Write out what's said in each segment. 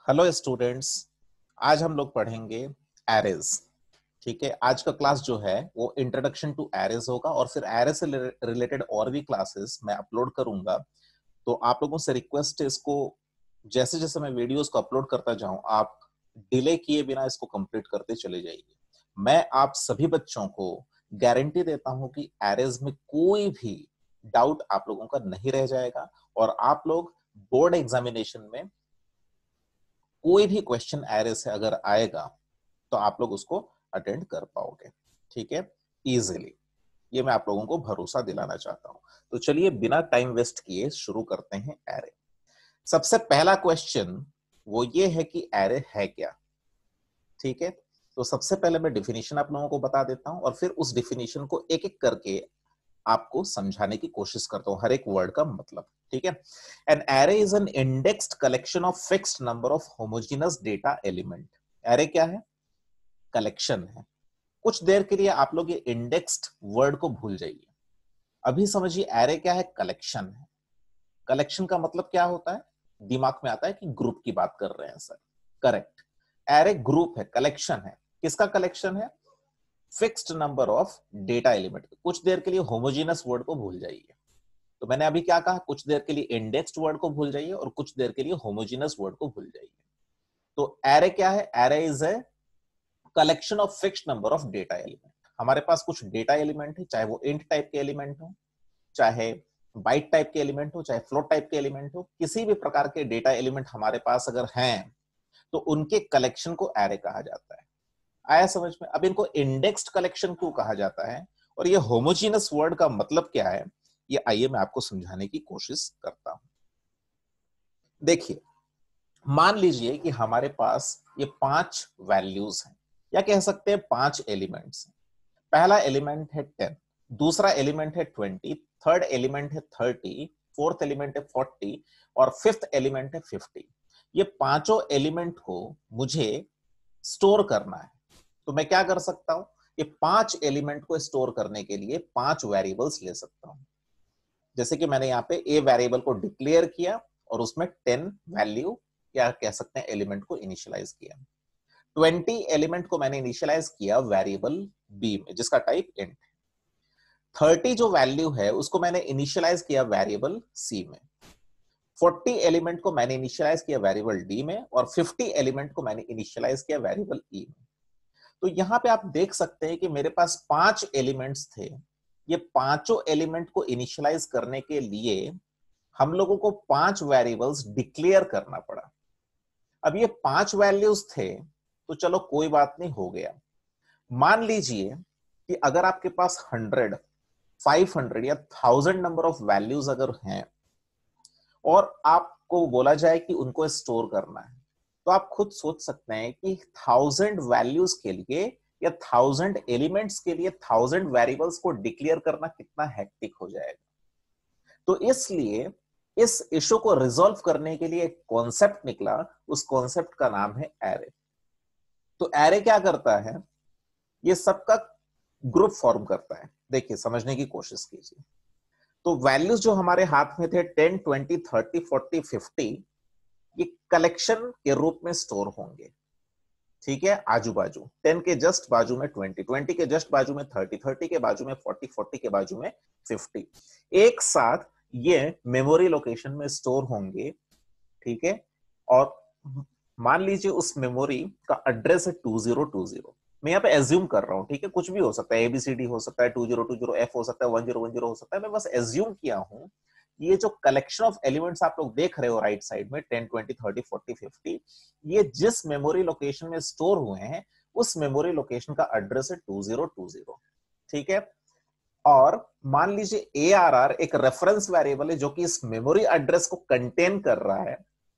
Hello students. आज हम लोग पढ़ेंगे एरेज। ठीक है, आज का क्लास जो है वो इंट्रोडक्शन टू एरेज होगा और फिर एरे से रिलेटेड और भी क्लासेस मैं अपलोड करूंगा। तो आप लोगों से रिक्वेस्ट है, इसको जैसे जैसे मैं वीडियोस को अपलोड करता जाऊं आप डिले किए बिना इसको कंप्लीट करते चले जाइए। मैं आप सभी बच्चों को गारंटी देता हूं कि एरेज में कोई भी डाउट आप लोगों का नहीं रह जाएगा और आप लोग बोर्ड एग्जामिनेशन में कोई भी क्वेश्चन एरे से अगर आएगा तो आप लोग उसको अटेंड कर पाओगे। ठीक है, इजीली। ये मैं आप लोगों को भरोसा दिलाना चाहता हूं। तो चलिए बिना टाइम वेस्ट किए शुरू करते हैं एरे। सबसे पहला क्वेश्चन वो ये है कि एरे है क्या। ठीक है, तो सबसे पहले मैं डिफिनीशन आप लोगों को बता देता हूं और फिर उस डिफिनीशन को एक एक करके आपको समझाने की कोशिश करता हूं, हर एक वर्ड का मतलब। ठीक है, an array is an indexed collection of fixed number of homogeneous data element. Array क्या है? कलेक्शन है। कुछ देर के लिए आप लोग ये इंडेक्स्ड वर्ड को भूल जाइए, अभी समझिए एरे क्या है। कलेक्शन है। कलेक्शन का मतलब क्या होता है? दिमाग में आता है कि ग्रुप की बात कर रहे हैं सर। करेक्ट। एरे ग्रुप है, कलेक्शन है। किसका कलेक्शन है? Fixed number of data element. कुछ देर के लिए होमोजेनस वर्ड को भूल जाइए। तो मैंने अभी क्या कहा? कुछ देर के लिए इंडेक्स्ड वर्ड को भूल जाइए और कुछ देर के लिए होमोजेनस वर्ड को भूल जाइए। तो एरे क्या है? Array is a collection of fixed number of data element. हमारे पास कुछ डेटा एलिमेंट है, चाहे वो इंट टाइप के एलिमेंट हो, चाहे बाइट टाइप के एलिमेंट हो, चाहे फ्लोट टाइप के एलिमेंट हो। किसी भी प्रकार के डेटा एलिमेंट हमारे पास अगर हैं तो उनके कलेक्शन को एरे कहा जाता है। आया समझ में? अब इनको इंडेक्स्ड कलेक्शन क्यों कहा जाता है और ये होमोजीनस वर्ड का मतलब क्या है, ये आइए मैं आपको समझाने की कोशिश करता हूं। देखिए, मान लीजिए कि हमारे पास ये 5 वैल्यूज हैं या कह सकते हैं 5 एलिमेंट्स हैं। पहला एलिमेंट है 10, दूसरा एलिमेंट है 20, थर्ड एलिमेंट है 30, फोर्थ एलिमेंट है 40 और फिफ्थ एलिमेंट है 50। ये पांचों एलिमेंट को मुझे स्टोर करना है। तो मैं क्या कर सकता हूं? ये 5 एलिमेंट को स्टोर करने के लिए 5 वेरिएबल्स ले सकता हूं। जैसे कि मैंने यहाँ पे ए वेरिएबल को डिक्लेयर किया और उसमें 10 वैल्यू या कह सकते हैं एलिमेंट को इनिशियलाइज किया। 20 एलिमेंट को मैंने इनिशियलाइज किया वेरिएबल बी में जिसका टाइप इंट है। 30 जो वैल्यू है उसको मैंने इनिशियलाइज किया वेरिएबल सी में। 40 एलिमेंट को मैंने इनिशियलाइज किया वेरिएबल डी में और 50 एलिमेंट को मैंने इनिशियलाइज किया वेरिएबल ई में। तो यहां पे आप देख सकते हैं कि मेरे पास 5 एलिमेंट्स थे। ये पांचों एलिमेंट को इनिशियलाइज करने के लिए हम लोगों को 5 वेरिएबल्स डिक्लेयर करना पड़ा। अब ये 5 वैल्यूज थे तो चलो कोई बात नहीं, हो गया। मान लीजिए कि अगर आपके पास 100, 500 या 1000 नंबर ऑफ वैल्यूज अगर हैं और आपको बोला जाए कि उनको स्टोर करना है, तो आप खुद सोच सकते हैं कि 1000 वैल्यूज के लिए या 1000 एलिमेंट्स के लिए 1000 वेरिएबल्स को डिक्लेयर करना कितना हेक्टिक हो जाएगा। तो इसलिए इस इशू को रिजॉल्व करने के लिए एक कॉन्सेप्ट निकला। उस कॉन्सेप्ट का नाम है एरे। तो एरे क्या करता है? ये सबका ग्रुप फॉर्म करता है। देखिए, समझने की कोशिश कीजिए। तो वैल्यूज जो हमारे हाथ में थे 10, 20, 30, 40, 50, ये कलेक्शन के रूप में स्टोर होंगे। ठीक है, आजू बाजू 10 के जस्ट बाजू में 20, 20 के जस्ट बाजू में 30, 30 के बाजू में 40, 40 के बाजू में 50, एक साथ ये मेमोरी लोकेशन में स्टोर होंगे। ठीक है, और मान लीजिए उस मेमोरी का एड्रेस है 2020। मैं यहाँ पे एज्यूम कर रहा हूँ, ठीक है, कुछ भी हो सकता है, एबीसीडी हो सकता है, 2020 एफ हो सकता है, 1010 हो सकता है। मैं बस एज्यूम किया हूँ ये जो कलेक्शन ऑफ एलिमेंट्स आप लोग देख रहे हो राइट साइड में 10, 20, 30, 40, 50, ये जिस मेमोरी लोकेशन में स्टोर हुए हैं उस मेमोरी लोकेशन का एड्रेस है 2020। ठीक है, और मान लीजिए ARR एक रेफरेंस वेरिएबल है जो कि इस मेमोरी एड्रेस को कंटेन कर रहा है।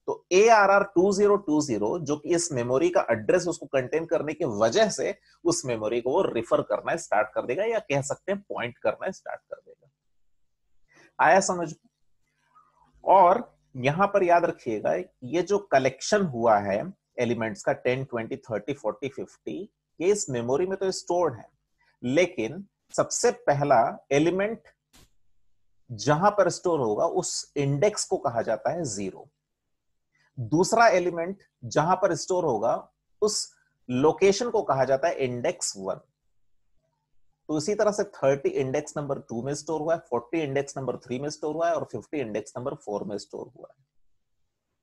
तो ARR 2020 जो कि इस मेमोरी का एड्रेस उसको कंटेन करने की वजह से उस मेमोरी को वो रिफर करना स्टार्ट कर देगा या कह सकते हैं पॉइंट करना स्टार्ट कर देगा। आया समझ? और यहां पर याद रखिएगा ये जो कलेक्शन हुआ है एलिमेंट्स का 10, 20, 30, 40, 50, ये इस मेमोरी में तो स्टोर्ड है, लेकिन सबसे पहला एलिमेंट जहां पर स्टोर होगा उस इंडेक्स को कहा जाता है 0। दूसरा एलिमेंट जहां पर स्टोर होगा उस लोकेशन को कहा जाता है इंडेक्स 1। तो इसी तरह से 30 इंडेक्स नंबर 2 में स्टोर हुआ है, 40 इंडेक्स नंबर 3 में स्टोर हुआ है और 50 इंडेक्स नंबर 4 में स्टोर हुआ है।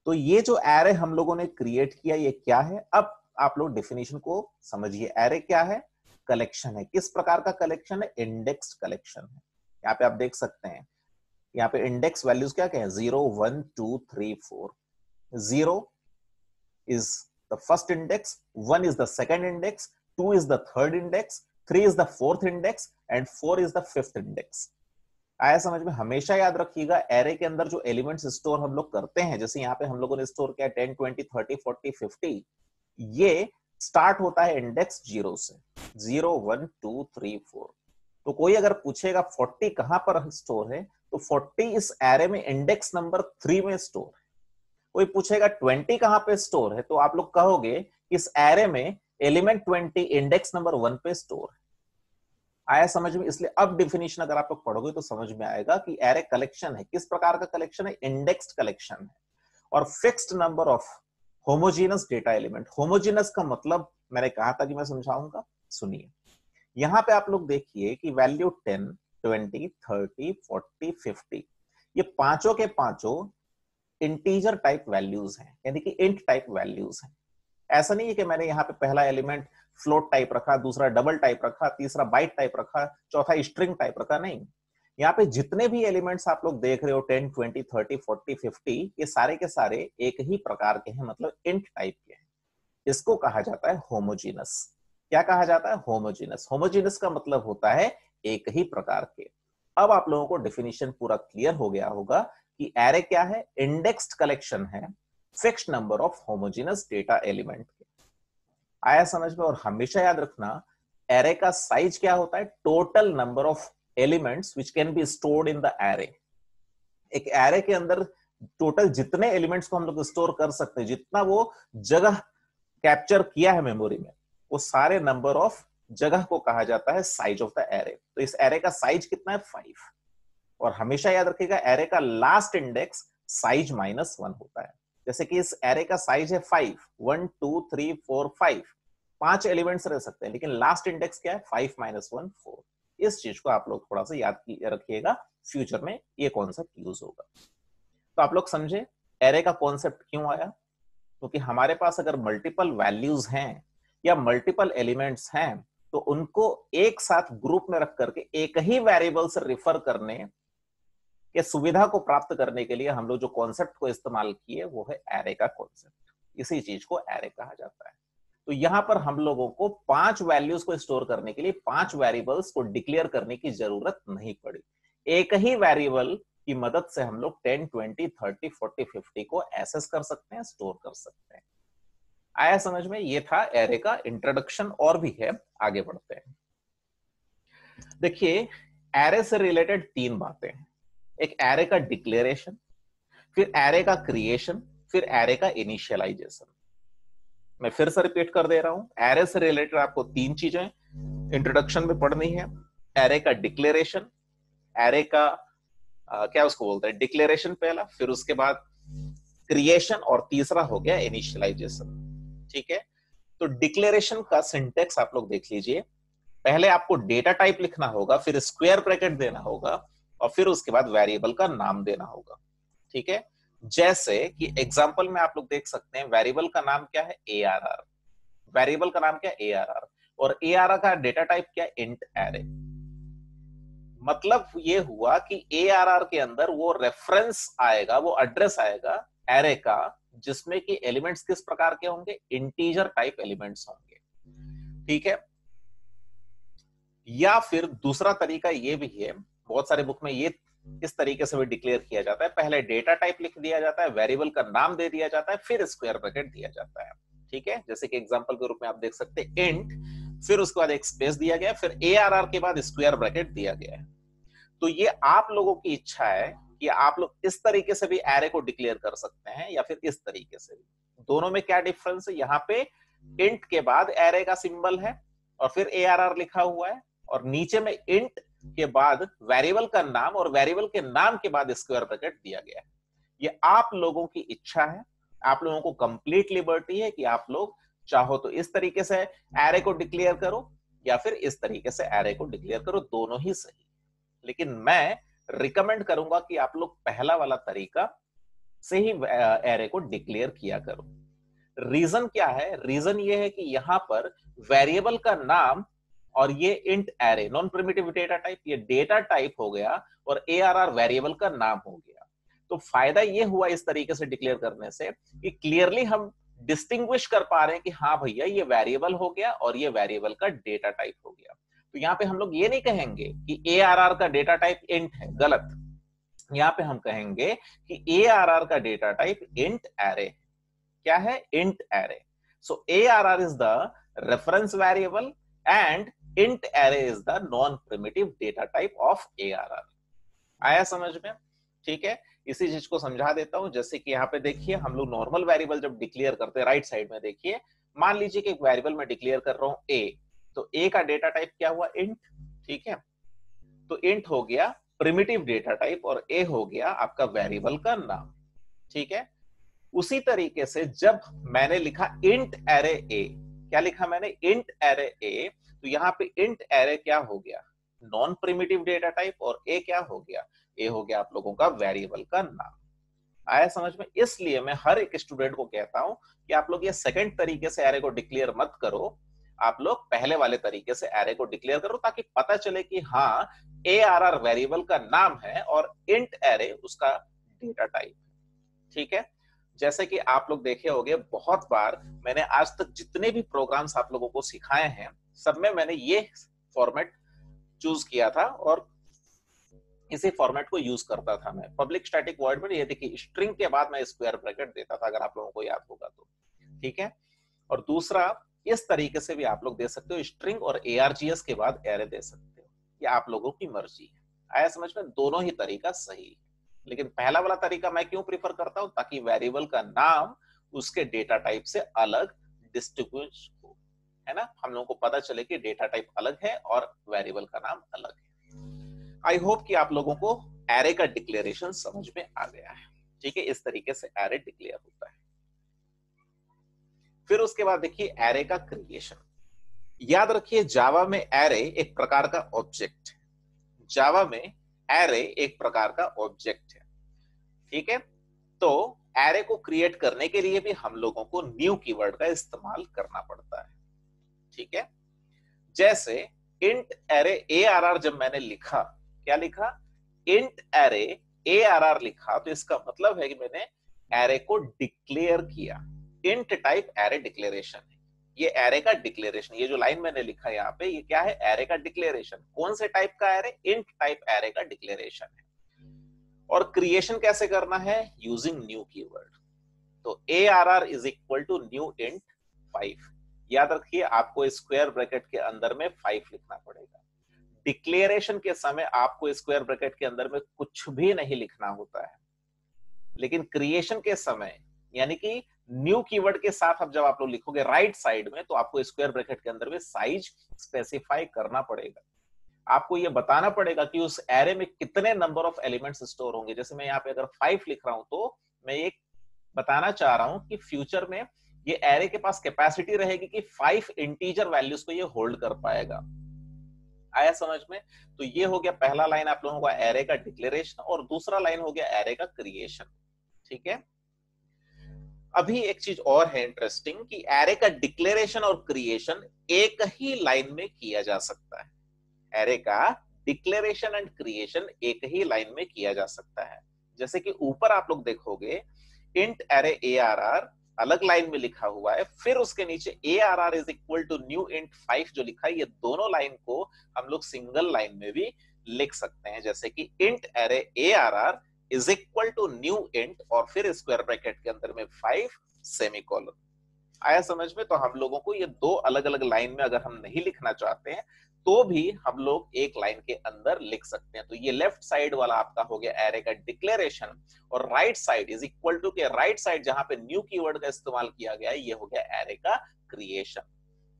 तो ये जो एरे हम लोगों ने क्रिएट किया ये क्या है? अब आप लोग डेफिनेशन को समझिए। एरे क्या है? कलेक्शन है। किस प्रकार का कलेक्शन है? इंडेक्स्ड कलेक्शन है। यहाँ पे आप देख सकते हैं, यहाँ पे इंडेक्स वैल्यूज क्या क्या है? 0 1 2 3 4। 0 is the first index, 1 is the second index, 2 is the third index, 3 is the fourth index and 4 is the fifth index। आया समझ में? हमेशा याद रखिएगा एरे के अंदर जो एलिमेंट्स स्टोर हम लोग करते हैं, जैसे यहाँ पे हम लोगों ने स्टोर किया 10 20 30 40 50, ये स्टार्ट होता है इंडेक्स 0 से। 0 1 2 3 4। तो कोई अगर पूछेगा 40 कहां पर स्टोर है, तो 40 इस एरे में इंडेक्स नंबर 3 में स्टोर है। कोई पूछेगा 20 कहां पे स्टोर है, तो आप लोग कहोगे इस एरे में एलिमेंट 20 इंडेक्स नंबर 1 पे स्टोर है। आया समझ में? इसलिए अब डिफिनीशन अगर आप लोग पढ़ोगे तो समझ में आएगा कि एरे कलेक्शन है। किस प्रकार का कलेक्शन है? इंडेक्स्ड कलेक्शन है। और fixed number of homogeneous data element. Homogeneous का मतलब मैंने कहा था कि मैं समझाऊंगा, सुनिए। यहां पे आप लोग देखिए कि वैल्यू 10 20 30 40 50 ये पांचों के पांचों इंटीजर टाइप वैल्यूज हैं, यानी कि इंट टाइप वैल्यूज हैं। ऐसा नहीं है कि मैंने यहाँ पे पहला एलिमेंट फ्लोट टाइप रखा, दूसरा डबल टाइप रखा, तीसरा बाइट टाइप रखा, चौथा स्ट्रिंग टाइप रखा, नहीं। यहाँ पे जितने भी एलिमेंट्स आप लोग देख रहे हो 10 20 30 40 50 ये सारे के सारे एक ही प्रकार के हैं, मतलब इंट टाइप के हैं। इसको कहा जाता है होमोजीनस। क्या कहा जाता है? होमोजीनस। होमोजीनस का मतलब होता है एक ही प्रकार के। अब आप लोगों को डेफिनेशन पूरा क्लियर हो गया होगा कि एरे क्या है? इंडेक्स्ड कलेक्शन है fixed number of homogeneous data element के। आया समझ में? और हमेशा याद रखना एरे का साइज क्या होता है? Total number of elements which can be stored in the array. एक एरे के अंदर टोटल जितने एलिमेंट्स को हम लोग स्टोर कर सकते हैं, जितना वो जगह कैप्चर किया है मेमोरी में, वो सारे नंबर ऑफ जगह को कहा जाता है साइज ऑफ द एरे। तो इस एरे का साइज कितना है? 5। और हमेशा याद रखिएगा एरे का लास्ट इंडेक्स साइज -1 होता है। जैसे कि इस एरे का साइज है 5, 1 2 3 4 5, 5 एलिमेंट्स रह सकते हैं, लेकिन लास्ट इंडेक्स क्या है? 5 -1 4। इस चीज को आप लोग थोड़ा सा याद रखिएगा, फ्यूचर में ये कॉन्सेप्ट यूज होगा। तो आप लोग समझे एरे का कॉन्सेप्ट क्यों आया? क्योंकि हमारे पास अगर मल्टीपल वैल्यूज हैं या मल्टीपल एलिमेंट्स हैं, तो उनको एक साथ ग्रुप में रख करके एक ही वेरिएबल से रिफर करने के सुविधा को प्राप्त करने के लिए हम लोग जो कॉन्सेप्ट को इस्तेमाल किए वो है एरे का कॉन्सेप्ट। इसी चीज को एरे कहा जाता है। तो यहां पर हम लोगों को 5 वैल्यूज को स्टोर करने के लिए 5 वेरिएबल्स को डिक्लेयर करने की जरूरत नहीं पड़ी। एक ही वेरिएबल की मदद से हम लोग 10 20 30 40 50 को एक्सेस कर सकते हैं, स्टोर कर सकते हैं। आया समझ में? ये था एरे का इंट्रोडक्शन। और भी है, आगे बढ़ते हैं। देखिए एरे से रिलेटेड 3 बातें हैं। एक एरे का डिक्लेरेशन, फिर एरे का क्रिएशन, फिर एरे का इनिशियलाइजेशन। मैं फिर से रिपीट कर दे रहा हूं, एरे से रिलेटेड आपको 3 चीजें इंट्रोडक्शन में पढ़नी है। एरे का डिक्लेरेशन, एरे का क्या उसको बोलते हैं, डिक्लेरेशन पहला, फिर उसके बाद क्रिएशन और तीसरा हो गया इनिशियलाइजेशन। ठीक है? तो डिक्लेरेशन का सिंटेक्स आप लोग देख लीजिए। पहले आपको डेटा टाइप लिखना होगा, फिर स्क्वायर ब्रैकेट देना होगा और फिर उसके बाद वेरिएबल का नाम देना होगा। ठीक है? जैसे कि एग्जांपल में आप लोग देख सकते हैं, वेरिएबल का नाम क्या है? ARR। वेरिएबल का नाम क्या है? ARR। और ARR का डेटा टाइप क्या है? Int array. मतलब ये हुआ कि ARR के अंदर वो रेफरेंस आएगा, वो एड्रेस आएगा एरे का, जिसमें कि एलिमेंट्स किस प्रकार के होंगे? इंटीजर टाइप एलिमेंट्स होंगे। ठीक है? या फिर दूसरा तरीका ये भी है, बहुत सारे बुक में ये इस तरीके से भी डिक्लेयर किया जाता है, पहले डेटा टाइप लिख दिया जाता है, वेरिएबल का नाम दे दिया जाता है, फिर स्क्वायर ब्रैकेट दिया जाता है। ठीक है? जैसे कि एग्जांपल के रूप में आप देख सकते हैं इंट, फिर उसके बाद एक स्पेस दिया गया, फिर ARR के बाद स्क्वायर ब्रैकेट दिया गया है। तो ये आप लोगों की इच्छा है कि आप लोग इस तरीके से भी एरे को डिक्लेयर कर सकते हैं या फिर इस तरीके से भी। दोनों में क्या डिफरेंस है? यहाँ पे इंट के बाद एरे का सिंबल है और फिर ARR लिखा हुआ है, और नीचे में इंट के बाद वेरिएबल का नाम और वेरिएबल के नाम के बाद स्क्वायर ब्रैकेट दिया गया है। ये आप लोगों की इच्छा है, आप लोगों को कंप्लीट लिबर्टी है कि आप लोग चाहो तो इस तरीके से एरे को डिक्लेयर करो या फिर इस तरीके से एरे को डिक्लेयर करो, दोनों ही सही। लेकिन मैं रिकमेंड करूंगा कि आप लोग पहला वाला तरीका से ही एरे को डिक्लेयर किया करो। रीजन क्या है? रीजन ये है कि यहां पर वेरिएबल का नाम और ये int array non primitive data type, ये डेटा टाइप हो गया और ARR वेरिएबल का नाम हो गया। तो फायदा ये हुआ इस तरीके से डिक्लेयर करने से कि क्लियरली हम डिस्टिंग्विश कर पा रहे हैं कि हाँ भैया ये वेरिएबल हो गया और ये वेरिएबल का डेटा टाइप हो गया। तो यहाँ पे हम लोग ये नहीं कहेंगे कि ARR का डेटा टाइप इंट है, गलत। यहाँ पे हम कहेंगे कि ARR का डेटा टाइप इंट एरे है। क्या है? Int array. So ARR is the reference variable and int array is the non-primitive data type of ARR। आया समझ में? ठीक है, इसी चीज को समझा देता हूं। जैसे कि यहाँ पे देखिए हम लोग नॉर्मल वेरिएबल जब डिक्लेयर करते हैं, राइट साइड में देखिए, मान लीजिए कि एक वेरिएबल में डिक्लेयर कर रहा हूं a, तो a का डेटा टाइप क्या हुआ? इंट। ठीक है, तो इंट हो गया प्रिमिटिव डेटा टाइप और a हो गया आपका वेरिएबल का नाम। ठीक है, उसी तरीके से जब मैंने लिखा इंट एरे a, क्या लिखा मैंने? इंट एरे a, तो यहाँ पे इंट एरे क्या हो गया? नॉन प्रिमिटिव डेटा टाइप और a क्या हो गया? a हो गया आप लोगों का वेरिएबल का नाम। आया समझ में? इसलिए मैं हर एक स्टूडेंट को कहता हूं कि आप लोग ये सेकंड तरीके से एरे को डिक्लेयर मत करो, आप लोग पहले वाले तरीके से एरे को डिक्लेयर करो, ताकि पता चले कि हाँ ARR वेरिएबल का नाम है और इंट एरे उसका डेटा टाइप। ठीक है, जैसे कि आप लोग देखे होंगे बहुत बार मैंने आज तक जितने भी प्रोग्राम्स आप लोगों को सिखाए हैं सब में मैंने ये फॉर्मेट चूज किया था और इसी फॉर्मेट को यूज करता था मैं। पब्लिक स्टैटिक वॉइड में ये देखिए स्ट्रिंग के बाद मैं स्क्वायर ब्रैकेट देता था, अगर आप लोगों को याद होगा तो। ठीक है, और दूसरा इस तरीके से भी आप लोग दे सकते हो, स्ट्रिंग और ARGS के बाद एरे दे सकते हो, ये आप लोगों की मर्जी है। आया समझ में? दोनों ही तरीका सही है, लेकिन पहला वाला तरीका मैं क्यों प्रीफर करता हूं? ताकि वेरिएबल का नाम उसके डेटा टाइप से अलग डिस्टिंग्विश हो, है ना, हम लोगों को पता चले कि डेटा टाइप अलग है और वेरिएबल का नाम अलग है। आई होप कि आप लोगों को एरे का डिक्लेरेशन समझ में आ गया है। ठीक है, इस तरीके से एरे डिक्लेयर होता है। फिर उसके बाद देखिए एरे का क्रिएशन। याद रखिए जावा में एरे एक प्रकार का ऑब्जेक्ट है। जावा में एरे एक प्रकार का ऑब्जेक्ट है। ठीक है, तो एरे को क्रिएट करने के लिए भी हम लोगों को न्यू कीवर्ड का इस्तेमाल करना पड़ता है। ठीक है, जैसे इंट एरे ARR जब मैंने लिखा, क्या लिखा? इंट एरे ARR लिखा, तो इसका मतलब है कि मैंने एरे को डिक्लेयर किया। इंट टाइप एरे डिक्लेरेशन है, ये एरे का डिक्लेरेशन। ये जो लाइन मैंने लिखा यहाँ पे, ये क्या है? एरे का डिक्लेरेशन। कौन से टाइप का एरे? इंट टाइप एरे का डिक्लेरेशन है। और क्रिएशन कैसे करना है? Using new keyword. तो ARR is equal to new int 5। याद रखिए आपको स्क्वायर ब्रैकेट के अंदर में 5 लिखना पड़ेगा। डिक्लेरेशन के समय आपको स्क्वायर ब्रैकेट के अंदर में कुछ भी नहीं लिखना होता है, लेकिन क्रिएशन के समय यानी कि न्यू कीवर्ड के साथ अब जब आप लोग लिखोगे राइट साइड में, तो आपको स्क्वायर ब्रैकेट के अंदर में साइज स्पेसिफाई करना पड़ेगा। आपको ये बताना पड़ेगा कि उस एरे में कितने नंबर ऑफ एलिमेंट्स स्टोर होंगे। जैसे मैं यहाँ पे अगर 5 लिख रहा हूं, तो मैं ये बताना चाह रहा हूं कि फ्यूचर में ये एरे के पास कैपेसिटी रहेगी कि 5 इंटीजर वैल्यूज को ये होल्ड कर पाएगा। आया समझ में? तो ये हो गया पहला लाइन आप लोगों का एरे का डिक्लेरेशन, और दूसरा लाइन हो गया एरे का क्रिएशन। ठीक है, अभी एक चीज और है इंटरेस्टिंग कि एरे का डिक्लेरेशन और क्रिएशन एक ही लाइन में किया जा सकता है। एरे का डिक्लेरेशन एंड क्रिएशन एक ही लाइन में किया जा सकता है। जैसे कि ऊपर आप लोग देखोगे इंट एरे ARR अलग लाइन में लिखा हुआ है, फिर उसके नीचे ARR is equal to new int 5 जो लिखा है, ये दोनों लाइन को हम लोग सिंगल लाइन में भी लिख सकते हैं। जैसे कि int array ARR is equal to new int और फिर स्क्वायर ब्रैकेट के अंदर में 5 सेमीकोलन। आया समझ में? तो हम लोगों को ये दो अलग अलग लाइन में अगर हम नहीं लिखना चाहते हैं तो भी हम लोग एक लाइन के अंदर लिख सकते हैं। तो ये लेफ्ट साइड वाला आपका हो गया एरे का डिक्लेरेशन, और right side is equal to के राइट साइड जहां पे न्यू कीवर्ड का इस्तेमाल किया गया है, ये हो गया एरे का क्रिएशन।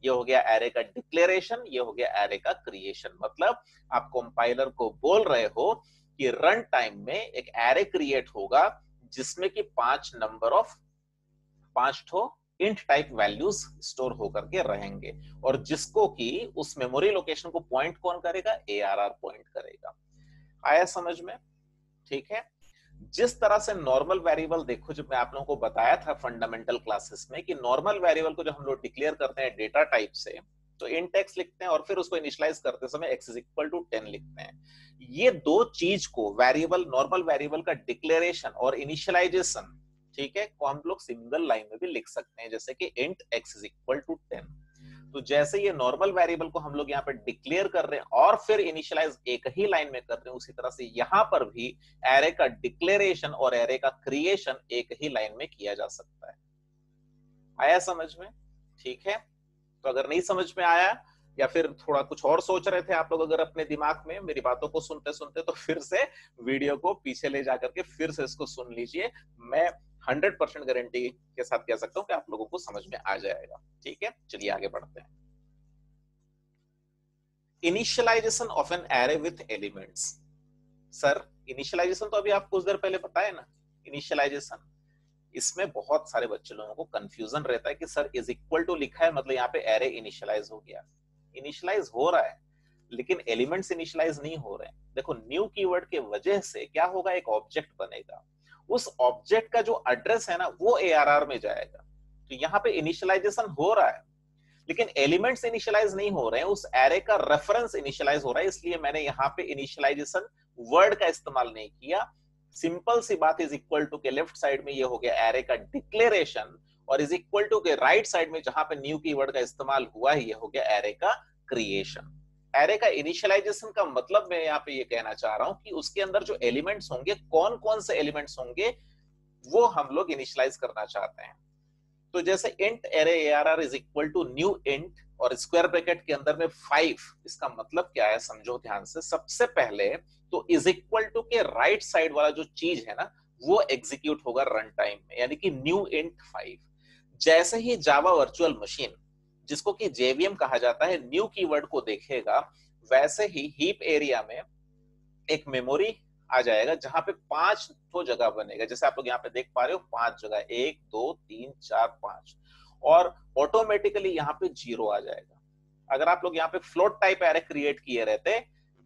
ये हो गया एरे का डिक्लेरेशन, ये हो गया एरे का क्रिएशन। मतलब आप कंपाइलर को बोल रहे हो कि रन टाइम में एक एरे क्रिएट होगा जिसमें कि 5 नंबर ऑफ 5 ठो इंट टाइप वैल्यूज स्टोर होकर के रहेंगे, और जिसको कि उस मेमोरी लोकेशन को पॉइंट कौन करेगा, ARR पॉइंट करेगा। आया समझ में? ठीक है। जिस तरह से नॉर्मल वेरिएबल, देखो जब मैं आप लोगों को बताया था फंडामेंटल क्लासेस में कि नॉर्मल वेरिएबल को जब हम लोग डिक्लेयर करते हैं डेटा टाइप से, तो इंट x लिखते हैं और फिर उसको इनिशियलाइज करते समय x इज इक्वल टू 10 लिखते हैं। ये दो चीज को, वेरिएबल, नॉर्मल वेरिएबल का डिक्लेरेशन और इनिशियलाइजेशन, ठीक है, को हम लोग सिंगल लाइन में भी लिख सकते हैं, जैसे कि int x is equal to 10। तो जैसे ये नॉर्मल वेरिएबल को हम लोग यहाँ पे डिक्लेयर कर रहे हैं और फिर इनिशियलाइज एक ही लाइन में कर रहे हैं, उसी तरह से यहाँ पर भी एरे का डिक्लेरेशन और एरे का क्रिएशन एक ही लाइन में किया जा सकता है। आया समझ में? ठीक है। तो अगर नहीं समझ में आया या फिर थोड़ा कुछ और सोच रहे थे आप लोग अगर अपने दिमाग में मेरी बातों को सुनते सुनते, तो फिर से वीडियो को पीछे ले जाकर के फिर से इसको सुन लीजिए। मैं 100% गारंटी के साथ कह सकता हूं कि आप लोगों को समझ में आ जाएगा। ठीक है, चलिए आगे बढ़ते हैं। Initialization of an array with elements. Sir initialization तो अभी आप कुछ देर पहले बताए ना, इनिशियलाइजेशन, इसमें बहुत सारे बच्चे लोगों को कंफ्यूजन रहता है कि सर इज इक्वल टू लिखा है मतलब यहाँ पे एरे इनिशियलाइज हो गया। इनिशियलाइज हो रहा है लेकिन एलिमेंट्स इनिशियलाइज नहीं हो रहे हैं। देखो न्यू कीवर्ड के वजह से क्या होगा, एक ऑब्जेक्ट बनेगा, उस ऑब्जेक्ट का जो एड्रेस है ना वो ARR में जाएगा। तो यहाँ पे इनिशियलाइजेशन हो रहा है लेकिन एलिमेंट्स इनिशियलाइज नहीं हो रहे हैं, उस एरे का रेफरेंस इनिशियलाइज हो रहा है, इसलिए मैंने यहाँ पे इनिशियलाइजेशन वर्ड का इस्तेमाल नहीं किया। सिंपल सी बात, इज इक्वल टू के लेफ्ट साइड में ये हो गया एरे का डिक्लेरेशन, और इज इक्वल टू के राइट साइड में जहां पे न्यू कीवर्ड का इस्तेमाल हुआ है ये हो गया एरे का क्रिएशन। एरे का इनिशियलाइजेशन का मतलब मैं यहाँ पे ये कहना चाह रहा हूं कि उसके अंदर जो एलिमेंट्स होंगे, कौन कौन से एलिमेंट्स होंगे, वो हम लोग इनिशियलाइज करना चाहते हैं। तो जैसे int array ARR is equal to new int और स्क्वायर ब्रैकेट के अंदर में 5, इसका मतलब क्या है समझो ध्यान से। सबसे पहले तो इज इक्वल टू के राइट साइड वाला जो चीज है ना वो एग्जीक्यूट होगा रन टाइम में, यानी कि न्यू इंट 5। जैसे ही जावा वर्चुअल मशीन, जिसको कि JVM कहा जाता है, न्यू कीवर्ड को देखेगा, वैसे ही हीप एरिया में एक मेमोरी आ जाएगा जहां पे 5 तो जगह बनेगा, जैसे आप लोग यहाँ पे देख पा रहे हो 5 जगह, 1 2 3 4 5, और ऑटोमेटिकली यहाँ पे 0 आ जाएगा। अगर आप लोग यहाँ पे फ्लोट टाइप एरे क्रिएट किए रहते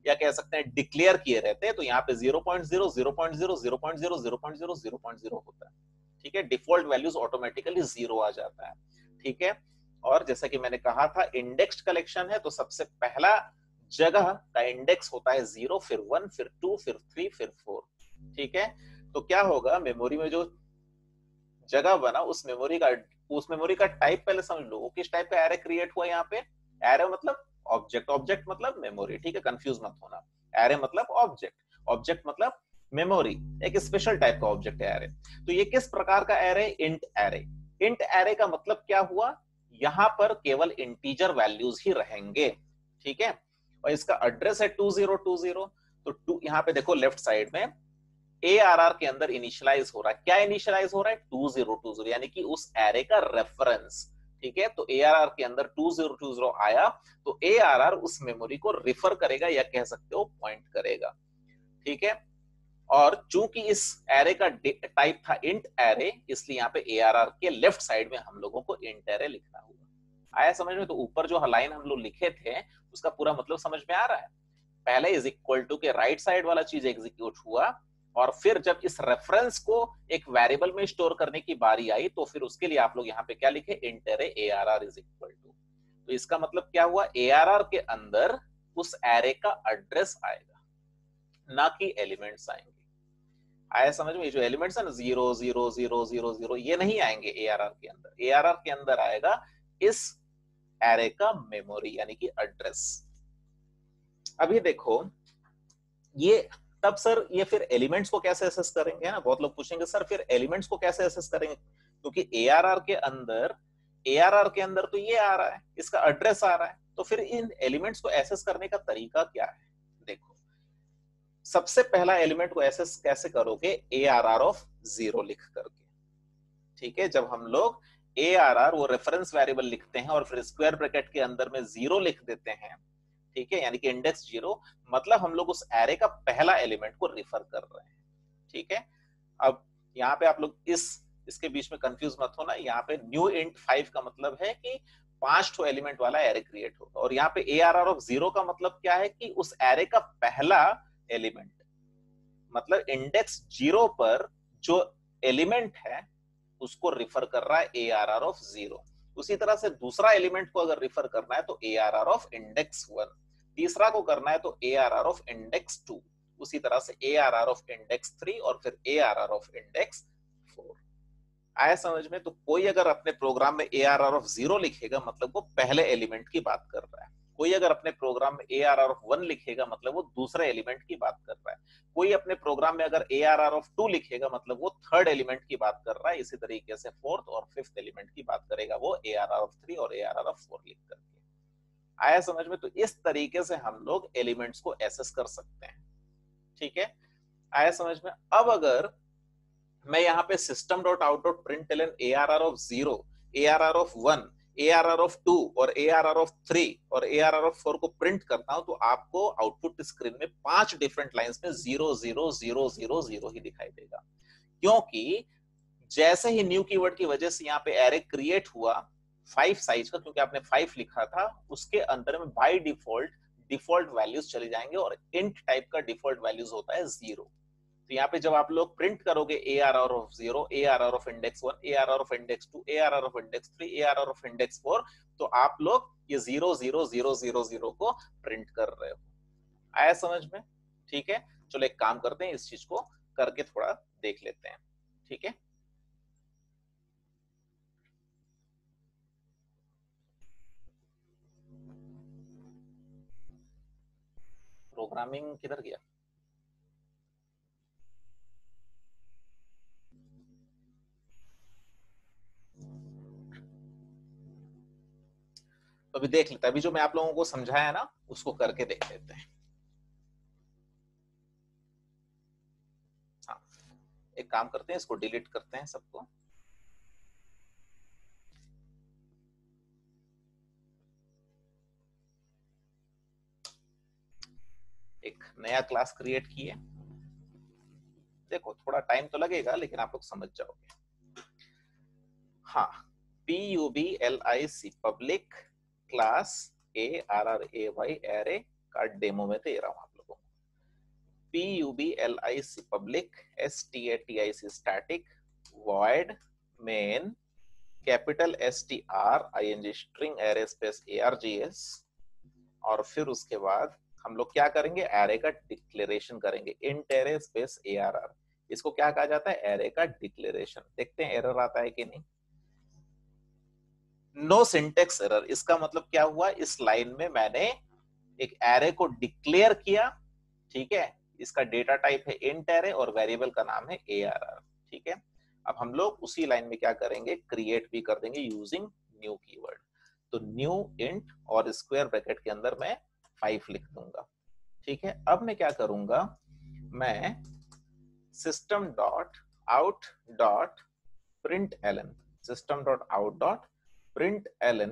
या कह सकते हैं डिक्लेयर किए रहते, तो यहाँ पे 0.0 0.0 0.0 0.0 0.0 होता है। ठीक है, डिफॉल्ट वैल्यूज ऑटोमेटिकली 0 आ जाता है। ठीक है, और जैसा कि मैंने कहा था इंडेक्स्ड कलेक्शन है, तो सबसे पहला जगह का इंडेक्स होता है 0, फिर 1, फिर 2, फिर 3, फिर 4। ठीक है, तो क्या होगा, मेमोरी में जो जगह बना उस मेमोरी का टाइप पहले समझ लो, किस टाइप का एरे क्रिएट हुआ यहाँ पे। एरे मतलब ऑब्जेक्ट, ऑब्जेक्ट मतलब मेमोरी। ठीक है, कंफ्यूज मत होना, एरे मतलब ऑब्जेक्ट, ऑब्जेक्ट मतलब मेमोरी, एक स्पेशल टाइप का ऑब्जेक्ट है एरे। तो ये किस प्रकार का array, int array. Int array का मतलब क्या हुआ, यहां पर केवल इंटीजर वैल्यूज ही रहेंगे। ठीक है, और इसका एड्रेस है 2020। तो यहाँ पे देखो लेफ्ट साइड में ARR के अंदर इनिशियलाइज हो रहा है, क्या इनिशियलाइज हो रहा है, 2020, यानी कि उस एरे का रेफरेंस। ठीक है, तो ARR के अंदर 2020 आया, तो ARR उस मेमोरी को रिफर करेगा या कह सकते हो पॉइंट करेगा। ठीक है, और चूंकि इस एरे का टाइप था इंट एरे, इसलिए यहाँ पे ARR के लेफ्ट साइड में हम लोगों को इंट एरे लिखना हुआ। आया समझ में? तो ऊपर जो लाइन हम लोग लिखे थे उसका पूरा मतलब समझ में आ रहा है। पहले इज इक्वल टू के राइट साइड वाला चीज एग्जीक्यूट हुआ, और फिर जब इस रेफरेंस को एक वेरिएबल में स्टोर करने की बारी आई, तो फिर उसके लिए आप लोग यहाँ पे क्या लिखे, int array ARR is equal to. तो इसका मतलब क्या हुआ, ARR के अंदर उस एरे का एड्रेस आएगा, ना कि एलिमेंट्स आएंगे। आया समझ में? ये जो एलिमेंट्स है ना 0 0 0 0 0, ये नहीं आएंगे ARR के अंदर। ARR के अंदर आएगा इस एरे का मेमोरी, यानी कि एड्रेस। अभी देखो ये तब सर ये फिर एलिमेंट्स को कैसे एसेस करेंगे, है ना, बहुत लोग पूछेंगे सर फिर एलिमेंट्स को कैसे एसेस करेंगे, क्योंकि ARR के अंदर तो ये आ रहा है, इसका एड्रेस आ रहा है, तो फिर इन एलिमेंट्स को एसेस करने का तरीका क्या है। देखो सबसे पहला एलिमेंट को एसेस कैसे करोगे, ARR ऑफ 0 लिख करके। ठीक है, जब हम लोग ARR वो रेफरेंस वेरिएबल लिखते हैं और फिर स्क्वायर ब्रैकेट के अंदर में 0 लिख देते हैं, ठीक है, यानी कि इंडेक्स 0, मतलब हम लोग उस एरे का पहला एलिमेंट को रिफर कर रहे हैं। ठीक है, अब यहाँ पे आप लोग इस इसके बीच में कंफ्यूज मत होना। यहाँ पे न्यू इंट 5 का मतलब है कि 5 ठो एलिमेंट वाला एरे क्रिएट होगा, और यहाँ पे ARR ऑफ 0 का मतलब क्या है कि उस एरे का पहला एलिमेंट, मतलब इंडेक्स 0 पर जो एलिमेंट है उसको रिफर कर रहा है ARR ऑफ 0। उसी तरह से दूसरा एलिमेंट को अगर रिफर करना है तो ARR ऑफ इंडेक्स 1, तीसरा को करना है तो ARR ऑफ इंडेक्स 2, उसी तरह से ARR ऑफ इंडेक्स 3 और फिर ARR ऑफ इंडेक्स 4। आया समझ में? तो कोई अगर अपने प्रोग्राम में ARR ऑफ 0 लिखेगा मतलब वो पहले एलिमेंट की बात कर रहा है, कोई अगर अपने प्रोग्राम में ARR ऑफ 1 लिखेगा मतलब वो दूसरे एलिमेंट की बात कर रहा है, कोई अपने प्रोग्राम में अगर ARR ऑफ 2 लिखेगा मतलब वो थर्ड एलिमेंट की बात कर रहा है। इसी तरीके से फोर्थ और फिफ्थ एलिमेंट की बात करेगा वो ARR ऑफ 3 और ARR ऑफ 4 लिख करके। आया समझ में? तो इस तरीके से हम लोग एलिमेंट्स को एसेस कर सकते हैं। ठीक है, आया समझ में? अब अगर मैं यहाँ पे system dot out dot println ARR of 0, ARR of 1, ARR of 2 और ARR ऑफ 3 और ARR ऑफ 4 को प्रिंट करता हूं तो आपको आउटपुट स्क्रीन में 5 डिफरेंट लाइंस में 0 0 0 0 0 ही दिखाई देगा, क्योंकि जैसे ही न्यू कीवर्ड की वजह से यहाँ पे एरे क्रिएट हुआ 5 साइज का, क्योंकि आपने 5 लिखा था, उसके अंदर में बाय डिफॉल्ट वैल्यूज चले जाएंगे और इंट टाइप का डिफॉल्ट वैल्यूज होता है 0। तो यहाँ पे जब आप लोग प्रिंट करोगे ARR of 0, ARR of index 1, ARR of index 2, ARR of index 3, ARR of index 4, तो आप लोग ये 0 0 0 0 0 को प्रिंट कर रहे हो। आया समझ में? ठीक है, चलो एक काम करते हैं, इस चीज को करके थोड़ा देख लेते हैं। ठीक है, प्रोग्रामिंग किधर गया? तो अभी देख लेते हैं, अभी जो मैं आप लोगों को समझाया ना उसको करके देख लेते हैं। हाँ, एक काम करते हैं, इसको डिलीट करते हैं सबको। एक नया क्लास क्रिएट किए। देखो थोड़ा टाइम तो लगेगा लेकिन आप लोग समझ जाओगे। हाँ, PUBLIC public class ARRAY array का डेमो में दे रहा हूं आप लोगों को। PUBLIC public STATIC static void main capital STRING string array space ARGS, और फिर उसके बाद हम लोग क्या करेंगे, एरे का डिक्लेरेशन करेंगे, इंट एरे स्पेस ARR। इसको क्या कहा जाता है? एरे का डिक्लेरेशन। देखते हैं एरर आता है कि नहीं। नो सिंटेक्स एरर, इसका मतलब क्या हुआ, इस लाइन में मैंने एक एरे को डिक्लेयर किया। ठीक है, इसका डेटा टाइप है इंट एरे और वेरिएबल का नाम है ARR। ठीक है, अब हम लोग उसी लाइन में क्या करेंगे, क्रिएट भी कर देंगे यूजिंग न्यू कीवर्ड। तो न्यू इंट और स्क्वायर ब्रैकेट के अंदर मैं 5 लिख दूंगा। ठीक है, अब मैं क्या करूंगा, मैं system dot out dot println, system dot out dot println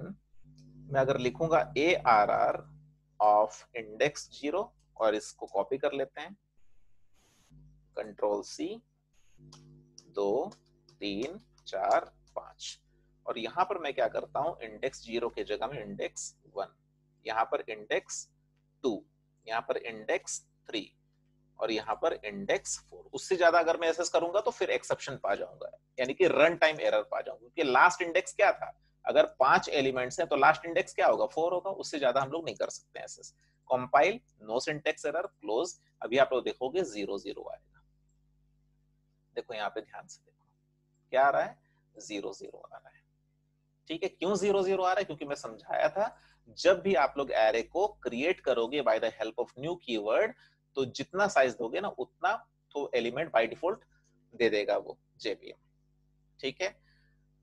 मैं अगर लिखूंगा ARR ऑफ इंडेक्स 0, और इसको कॉपी कर लेते हैं, कंट्रोल C, 2 3 4 5, और यहां पर मैं क्या करता हूं, इंडेक्स 0 के जगह में इंडेक्स 1, यहां पर इंडेक्स 2, यहां पर इंडेक्स 3 और यहां पर इंडेक्स 4। उससे ज्यादा अगर मैं एसेस करूंगा तो फिर एक्सेप्शन पा जाऊंगा, यानी कि रन टाइम एरर पा जाऊंगा, क्योंकि लास्ट इंडेक्स क्या था, अगर 5 एलिमेंट्स हैं तो लास्ट इंडेक्स क्या होगा, 4 होगा। उससे ज्यादा हम लोग नहीं कर सकते access. Compile, no syntax error, close. अभी आप लोग देखोगे 0 0 आएगा। देखो यहाँ पे ध्यान से देखो, क्या आ रहा है, 0 0 आ रहा है। ठीक है, क्यों 0 0 आ रहा है, क्योंकि मैं समझाया था जब भी आप लोग एरे को क्रिएट करोगे by the help of new keyword, तो जितना साइज दोगे ना उतना तो एलिमेंट बाय डिफॉल्ट दे देगा वो JVM। ठीक है,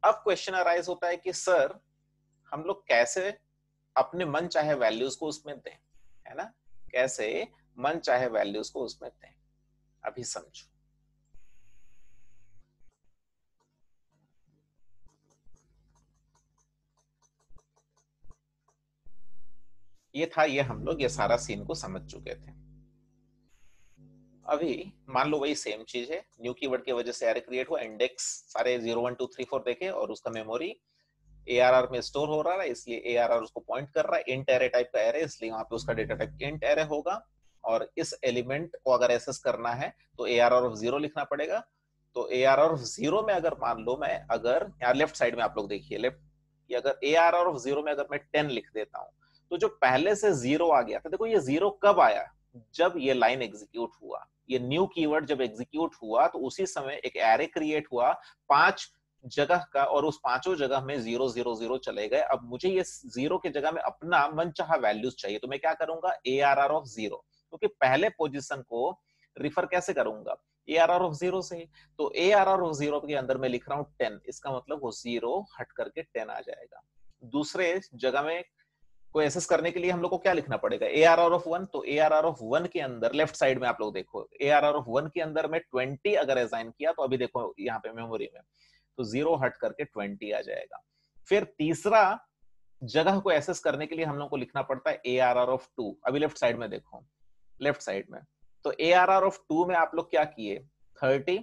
अब क्वेश्चन अराइज होता है कि सर हम लोग कैसे अपने मन चाहे वैल्यूज को उसमें दें, है ना, कैसे मन चाहे वैल्यूज को उसमें दें, अभी समझो। ये था, ये हम लोग ये सारा सीन को समझ चुके थे। अभी मान लो वही सेम चीज है, न्यू कीवर्ड की वजह से एरे क्रिएट हुआ, इंडेक्स सारे 0 1 2 3 4 देखे और उसका मेमोरी ARR में स्टोर हो रहा है, इसलिए ARR उसको पॉइंट कर रहा है, इंट एरे टाइप का एरे, इसलिए वहां पे उसका डेटा टाइप इंट एरे होगा। और इस एलिमेंट को अगर एसेस करना है तो ARR ऑफ 0 लिखना पड़ेगा। तो ARR ऑफ 0 में अगर मान लो मैं, अगर यहाँ लेफ्ट साइड में आप लोग देखिए लेफ्ट, अगर ARR ऑफ 0 में अगर मैं 10 लिख देता हूँ तो जो पहले से 0 आ गया था, देखो ये 0 कब आया, जब ये लाइन एग्जीक्यूट हुआ, ये न्यू कीवर्ड जब एग्जीक्यूट हुआ तो उसी समय एक एरे क्रिएट हुआ 5 जगह का, और उस पांचों जगह में 0 0 0 चले गए। अब मुझे ये 0 की जगह में अपना मनचाहा वैल्यूज चाहिए, तो मैं क्या करूंगा, ARR ऑफ 0, क्योंकि पहले पोजीशन को रिफर कैसे करूंगा, ARR ऑफ 0 से। तो ARR ऑफ 0 के अंदर मैं लिख रहा हूं 10, इसका मतलब वो 0 हट करके 10 आ जाएगा। दूसरे जगह में को एसेस करने के लिए हम लोग को क्या लिखना पड़ेगा, ARR ऑफ 1, तो ARR ऑफ 1 के अंदर लेफ्ट साइड में आप लोग देखो, ARR ऑफ 1 के अंदर में 20 अगर असाइन किया तो अभी देखो यहाँ पे मेमोरी में तो 0 हट करके 20 आ जाएगा। फिर तीसरा जगह को एसेस करने के लिए हम लोग को लिखना पड़ता है ARR ऑफ 2, अभी लेफ्ट साइड में देखो, लेफ्ट साइड में तो ARR ऑफ 2 में आप लोग क्या किए, 30,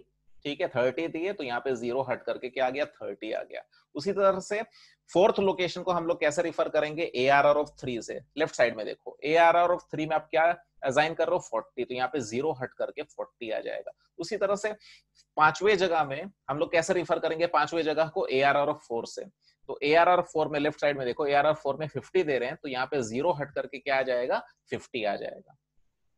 ठीक है 30 दिए तो यहाँ पे 0 हट करके क्या आ गया, 30 आ गया। उसी तरह से फोर्थ लोकेशन को हम लोग कैसे रिफर करेंगे, ARR ऑफ 3 से, लेफ्ट साइड में देखो ARR ऑफ 3 में आप क्या असाइन कर रहे हो, 40, तो यहाँ पे 0 हट करके 40 आ जाएगा। उसी तरह से पांचवें जगह में हम लोग कैसे रिफर करेंगे, पांचवें जगह को ARR ऑफ 4 से, तो ARR 4 में लेफ्ट साइड में देखो ARR 4 में 50 दे रहे हैं तो यहाँ पे 0 हट करके क्या आ जाएगा, 50 आ जाएगा।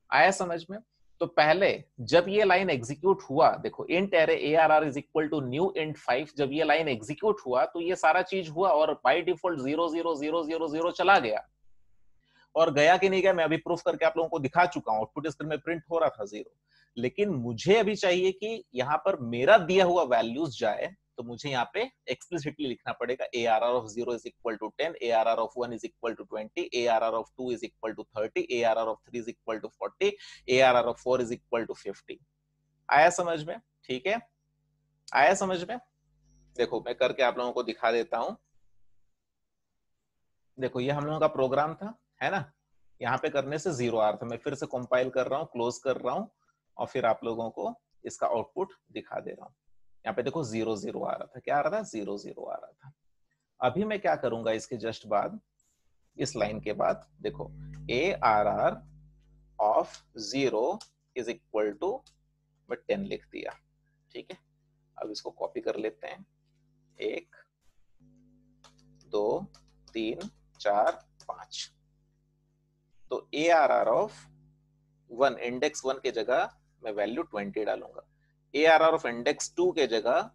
आया समझ में। तो पहले जब ये लाइन एग्जीक्यूट हुआ, देखो int array ARR is equal to new int 5, जब ये लाइन एग्जीक्यूट हुआ तो ये सारा चीज हुआ और बाय डिफॉल्ट 0 0 0 0 0 चला गया। और गया कि नहीं गया मैं अभी प्रूफ करके आप लोगों को दिखा चुका हूं, आउटपुट स्क्रीन में प्रिंट हो रहा था 0। लेकिन मुझे अभी चाहिए कि यहां पर मेरा दिया हुआ वैल्यूज जाए, तो मुझे यहाँ पे एक्सप्लिसिटली लिखना पड़ेगा ARR of 0 is equal to 10, ARR of 1 is equal to 20, ARR of 2 is equal to 30, ARR of 3 is equal to 40, ARR of 4 is equal to 50। आया समझ में, ठीक है, आया समझ में। देखो मैं करके आप लोगों को दिखा देता हूं। देखो ये हम लोगों का प्रोग्राम था, है ना, यहाँ पे करने से 0 आ रहा था, मैं फिर से कंपाइल कर रहा हूँ, क्लोज कर रहा हूँ और फिर आप लोगों को इसका आउटपुट दिखा दे रहा हूँ। यहाँ पे देखो 0 0 आ रहा था, क्या आ रहा था, 0 0 आ रहा था। अभी मैं क्या करूंगा, इसके जस्ट बाद, इस लाइन के बाद देखो ARR of 0 is equal to, मैं 10 लिख दिया, ठीक है। अब इसको कॉपी कर लेते हैं, 1 2 3 4 5। तो ARR ऑफ 1, इंडेक्स 1 के जगह मैं वैल्यू 20 डालूंगा, ARR ऑफ इंडेक्स 2 के जगह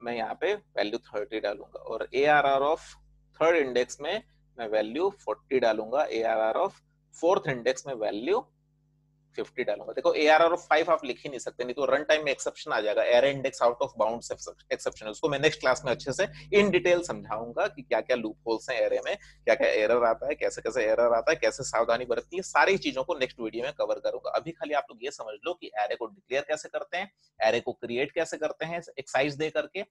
मैं यहाँ पे वैल्यू 30 डालूंगा, और ARR ऑफ थर्ड इंडेक्स में मैं वैल्यू 40 डालूंगा, ARR ऑफ फोर्थ इंडेक्स में वैल्यू 50 डालूंगा। देखो ARR ऑफ 5 आप लिख ही नहीं सकते, नहीं तो रन टाइम में एक्सेप्शन आ जाएगा, error index out of bounds exception, उसको मैं नेक्स्ट क्लास में अच्छे से इन डिटेल समझाऊंगा कि क्या क्या लूप होल्स हैं एरे में, क्या क्या एरर आता है, कैसे कैसे एरर आता है, कैसे सावधानी बरतनी है, सारी चीजों को नेक्स्ट वीडियो में कवर करूंगा। अभी खाली आप लोग ये समझ लो कि एरे को डिक्लेयर कैसे करते हैं, एरे को क्रिएट कैसे करते हैं एक साइज दे करके,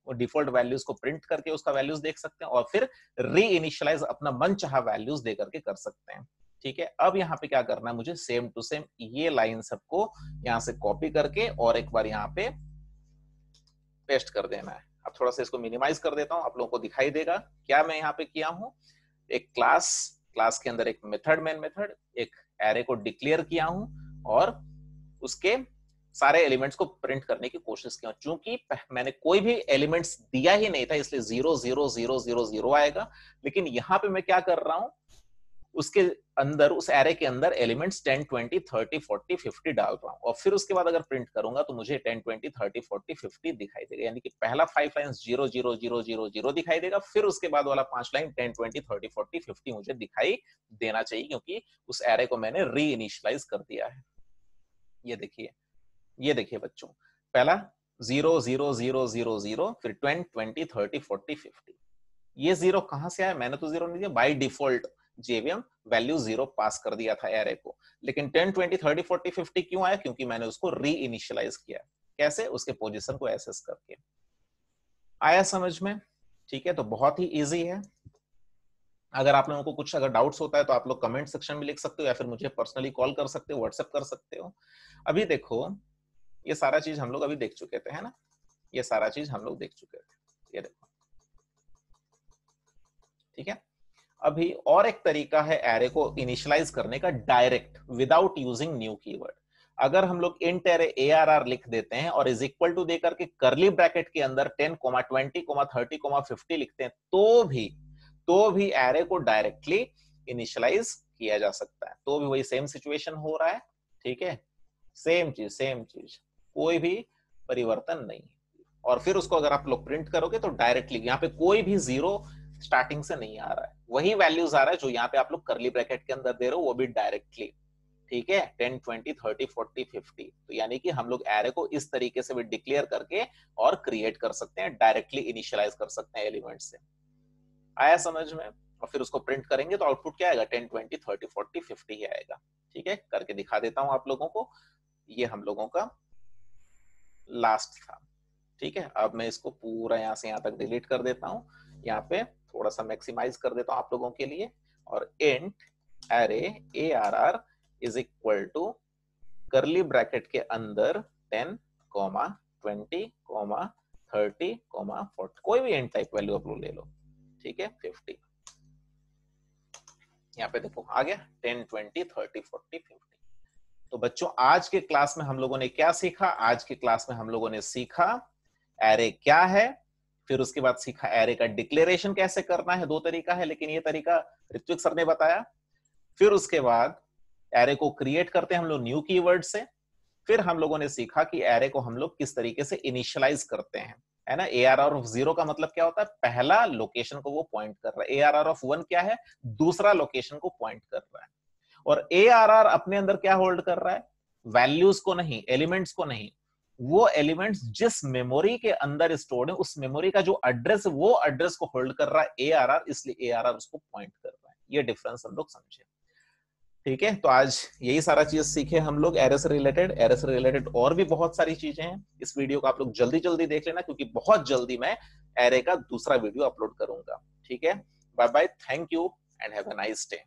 और डिफॉल्ट वैल्यूज को प्रिंट करके उसका वैल्यूज देख सकते हैं, और फिर री इनिशियलाइज अपना मन चाहा वैल्यूज दे करके कर सकते हैं, ठीक है। अब यहाँ पे क्या करना है, मुझे सेम टू सेम ये लाइन सबको यहाँ से कॉपी करके और एक बार यहाँ पे पेस्ट कर देना है। अब थोड़ा सा इसको मिनिमाइज कर देता हूं, आप लोगों को दिखाई देगा क्या मैं यहाँ पे किया हूं। एक क्लास के अंदर एक मेथड, मेन मेथड, एक एरे को डिक्लेयर किया हूं और उसके सारे एलिमेंट्स को प्रिंट करने की कोशिश की। चूंकि मैंने कोई भी एलिमेंट्स दिया ही नहीं था इसलिए 0 0 0 0 0 आएगा। लेकिन यहाँ पे मैं क्या कर रहा हूं, उसके अंदर, उस एरे के अंदर एलिमेंट्स 10 20 30 40 50 डाल रहा हूं, और फिर उसके बाद अगर प्रिंट करूंगा तो मुझे 10 20 30 40 50 दिखाई देगा। यानी कि पहला 5 लाइंस 0 0 0 0 0 दिखाई देगा, फिर उसके बाद वाला 5 लाइन 10 20 30 40 50 मुझे दिखाई देना चाहिए, क्योंकि उस एरे को मैंने री इनिशियलाइज कर दिया है। ये देखिए बच्चों, पहला 0 0 0 0 0, फिर 10 20 30 40 50। ये 0 कहां से आया, मैंने तो 0 नहीं दिया, बाय डिफॉल्ट JVM वैल्यू 0 पास कर दिया था एरे को। लेकिन 10 20 30 40 50 क्यों आया, क्योंकि मैंने उसको री इनिशियलाइज किया। कैसे, उसके पोजीशन को एसेस करके। आया समझ में, ठीक है। तो बहुत ही इजी है, अगर आप लोगों को कुछ अगर डाउट्स होता है तो आप लोग कमेंट सेक्शन में लिख सकते हो या फिर मुझे पर्सनली कॉल कर सकते हो, व्हाट्सएप कर सकते हो। अभी देखो ये सारा चीज हम लोग अभी देख चुके थे, है ना, ये सारा चीज हम लोग देख चुके थे, ये देखो, ठीक है। अभी और एक तरीका है एरे को इनिशियलाइज करने का, direct without using new keyword. अगर हम लोग इंट एरे ARR लिख देते हैं और इज इक्वल टू देकर के करली ब्रैकेट के अंदर 10, 20, 30, 50 लिखते हैं तो भी एरे को डायरेक्टली इनिशियलाइज किया जा सकता है, तो भी वही सेम सिचुएशन हो रहा है, ठीक है, सेम चीज, कोई भी परिवर्तन नहीं। और फिर उसको अगर आप लोग प्रिंट करोगे तो डायरेक्टली यहाँ पे कोई भी जीरो स्टार्टिंग से नहीं आ रहा है, वही वैल्यूज आ रहा है जो यहाँ पे आप लोग करली ब्रैकेट के अंदर दे रहे हो, वो भी डायरेक्टली, ठीक है, 10, 20, 30, 40, 50। तो यानी कि हम लोग एरे को इस तरीके से भी डिक्लेयर करके और क्रिएट कर सकते हैं, डायरेक्टली इनिशियलाइज कर सकते हैं एलिमेंट से। आया समझ में? और फिर उसको प्रिंट करेंगे तो आउटपुट क्या आएगा, 10, 20, 30, 40, 50 ही आएगा। ठीक है, करके दिखा देता हूं आप लोगों को। ये हम लोगों का लास्ट था, ठीक है। अब मैं इसको पूरा यहाँ से यहाँ तक डिलीट कर देता हूँ, यहाँ पे थोड़ा सा मैक्सिमाइज कर देता हूँ आप लोगों के लिए, और int array ARR is equal to curly bracket के अंदर 10, 20, 30, 40, कोई भी इंट टाइप वैल्यू आप लोग ले लो, ठीक है, 50। यहाँ पे देखो आ गया 10, 20, 30, 40, 50। तो बच्चों आज के क्लास में हम लोगों ने क्या सीखा? आज के क्लास में हम लोगों ने सीखा एरे क्या है, फिर उसके बाद सीखा एरे का डिक्लेरेशन कैसे करना है। दो तरीका है, लेकिन ये तरीका ऋत्विक सर ने बताया। फिर उसके बाद एरे को क्रिएट करते हैं हम लोग न्यू कीवर्ड से। फिर हम लोगों ने सीखा कि एरे को हम लोग किस तरीके से इनिशियलाइज करते हैं, है ना। ARR ऑफ 0 का मतलब क्या होता है? पहला लोकेशन को वो पॉइंट कर रहा है। ARR ऑफ 1 क्या है? दूसरा लोकेशन को पॉइंट कर रहा है। और ARR अपने अंदर क्या होल्ड कर रहा है? वैल्यूज को नहीं, एलिमेंट्स को नहीं, वो एलिमेंट्स जिस मेमोरी के अंदर स्टोर्ड है उस मेमोरी का जो एड्रेस है वो एड्रेस को होल्ड कर रहा है ARR, इसलिए ARR उसको पॉइंट कर रहा है। ये डिफरेंस हम लोग समझे, ठीक है। तो आज यही सारा चीज सीखे हम लोग एरे से रिलेटेड। एरे से रिलेटेड और भी बहुत सारी चीजें हैं, इस वीडियो को आप लोग जल्दी जल्दी देख लेना, क्योंकि बहुत जल्दी मैं एरे का दूसरा वीडियो अपलोड करूंगा। ठीक है, bye bye, thank you and have a nice day.